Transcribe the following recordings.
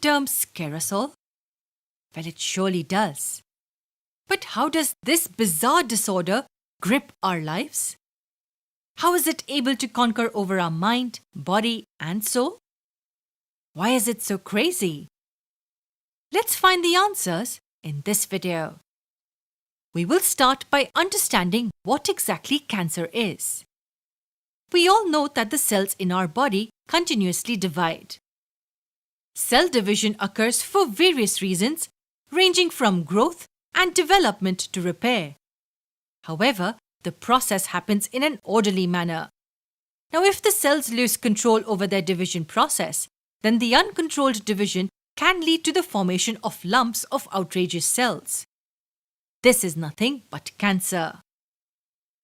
term scare us all? Well, it surely does. But how does this bizarre disorder grip our lives? How is it able to conquer over our mind, body, and soul? Why is it so crazy? Let's find the answers in this video. We will start by understanding what exactly cancer is. We all know that the cells in our body continuously divide. Cell division occurs for various reasons, ranging from growth and development to repair. However, the process happens in an orderly manner. Now, if the cells lose control over their division process, then the uncontrolled division can lead to the formation of lumps of outrageous cells. This is nothing but cancer.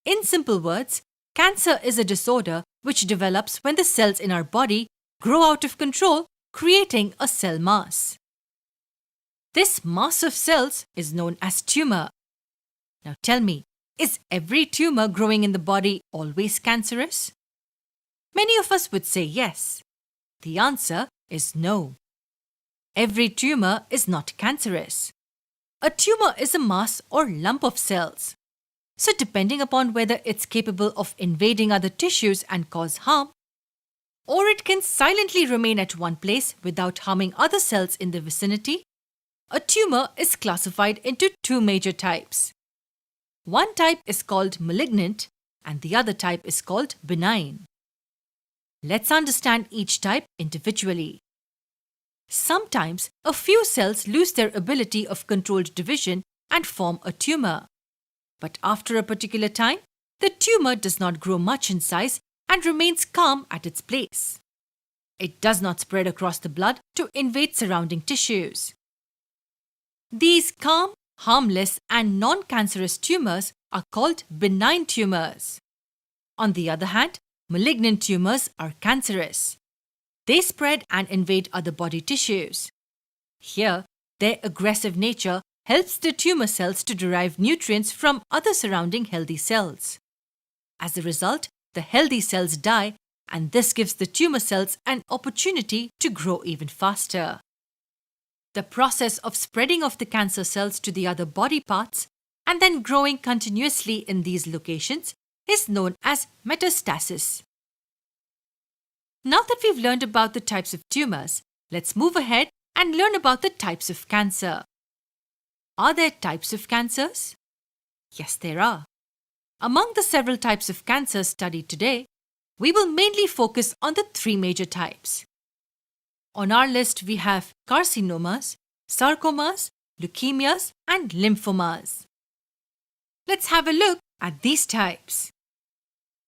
In simple words, cancer is a disorder which develops when the cells in our body grow out of control, creating a cell mass. This mass of cells is known as tumor. Now tell me, is every tumor growing in the body always cancerous? Many of us would say yes. The answer is no. Every tumor is not cancerous. A tumor is a mass or lump of cells. So depending upon whether it's capable of invading other tissues and cause harm, or it can silently remain at one place without harming other cells in the vicinity, a tumor is classified into two major types. One type is called malignant and the other type is called benign. Let's understand each type individually. Sometimes a few cells lose their ability of controlled division and form a tumor. But after a particular time, the tumor does not grow much in size and remains calm at its place. It does not spread across the blood to invade surrounding tissues. These calm, harmless, and non-cancerous tumors are called benign tumors. On the other hand, malignant tumors are cancerous. They spread and invade other body tissues. Here, their aggressive nature helps the tumor cells to derive nutrients from other surrounding healthy cells. As a result, the healthy cells die, and this gives the tumor cells an opportunity to grow even faster. The process of spreading of the cancer cells to the other body parts and then growing continuously in these locations is known as metastasis. Now that we've learned about the types of tumors, let's move ahead and learn about the types of cancer. Are there types of cancers? Yes, there are. Among the several types of cancer studied today, we will mainly focus on the three major types. On our list, we have carcinomas, sarcomas, leukemias, and lymphomas. Let's have a look at these types.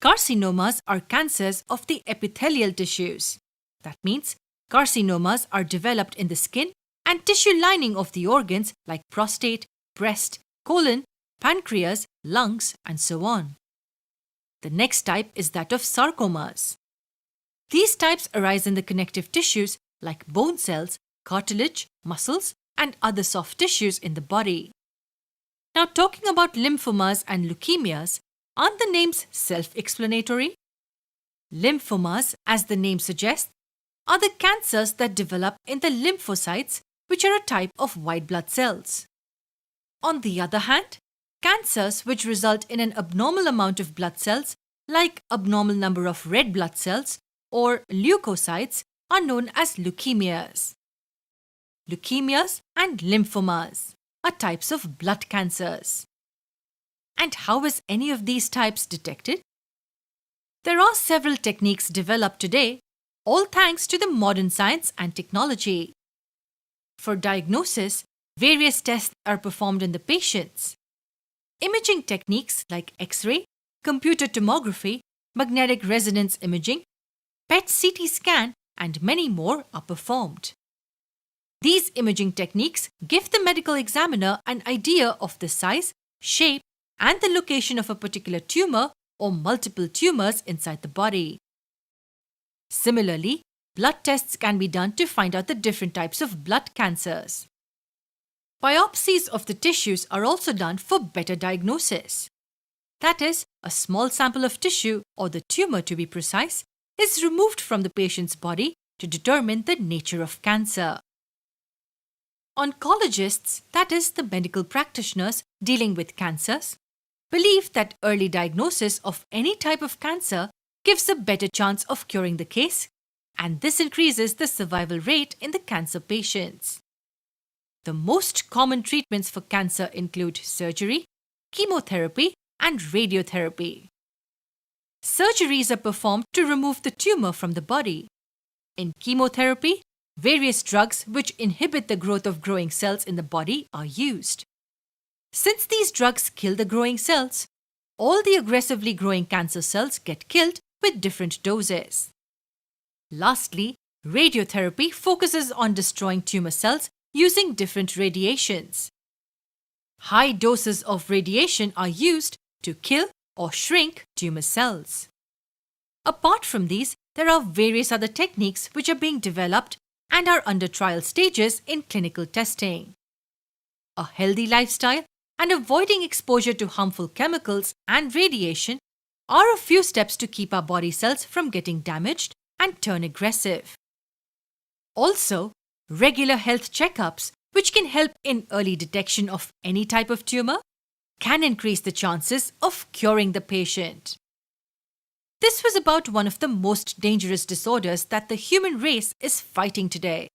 Carcinomas are cancers of the epithelial tissues. That means carcinomas are developed in the skin and tissue lining of the organs like prostate, breast, colon, pancreas, lungs, and so on. The next type is that of sarcomas. These types arise in the connective tissues like bone cells, cartilage, muscles, and other soft tissues in the body. Now, talking about lymphomas and leukemias, aren't the names self-explanatory? Lymphomas, as the name suggests, are the cancers that develop in the lymphocytes, which are a type of white blood cells. On the other hand, cancers which result in an abnormal amount of blood cells, like abnormal number of red blood cells or leukocytes, are known as leukemias. Leukemias and lymphomas are types of blood cancers. And how is any of these types detected? There are several techniques developed today, all thanks to the modern science and technology. For diagnosis, various tests are performed in the patients. Imaging techniques like X-ray, computer tomography, magnetic resonance imaging, PET-CT scan, and many more are performed. These imaging techniques give the medical examiner an idea of the size, shape, and the location of a particular tumor or multiple tumors inside the body. Similarly, blood tests can be done to find out the different types of blood cancers. Biopsies of the tissues are also done for better diagnosis. That is, a small sample of tissue, or the tumor to be precise, is removed from the patient's body to determine the nature of cancer. Oncologists, that is, the medical practitioners dealing with cancers, believe that early diagnosis of any type of cancer gives a better chance of curing the case, and this increases the survival rate in the cancer patients. The most common treatments for cancer include surgery, chemotherapy, and radiotherapy. Surgeries are performed to remove the tumor from the body. In chemotherapy, various drugs which inhibit the growth of growing cells in the body are used. Since these drugs kill the growing cells, all the aggressively growing cancer cells get killed with different doses. Lastly, radiotherapy focuses on destroying tumor cells using different radiations. High doses of radiation are used to kill or shrink tumor cells. Apart from these, there are various other techniques which are being developed and are under trial stages in clinical testing. A healthy lifestyle and avoiding exposure to harmful chemicals and radiation are a few steps to keep our body cells from getting damaged and turn aggressive. Also, regular health checkups, which can help in early detection of any type of tumor, can increase the chances of curing the patient. This was about one of the most dangerous disorders that the human race is fighting today.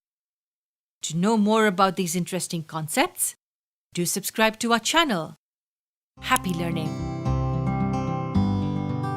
To know more about these interesting concepts, do subscribe to our channel. Happy learning!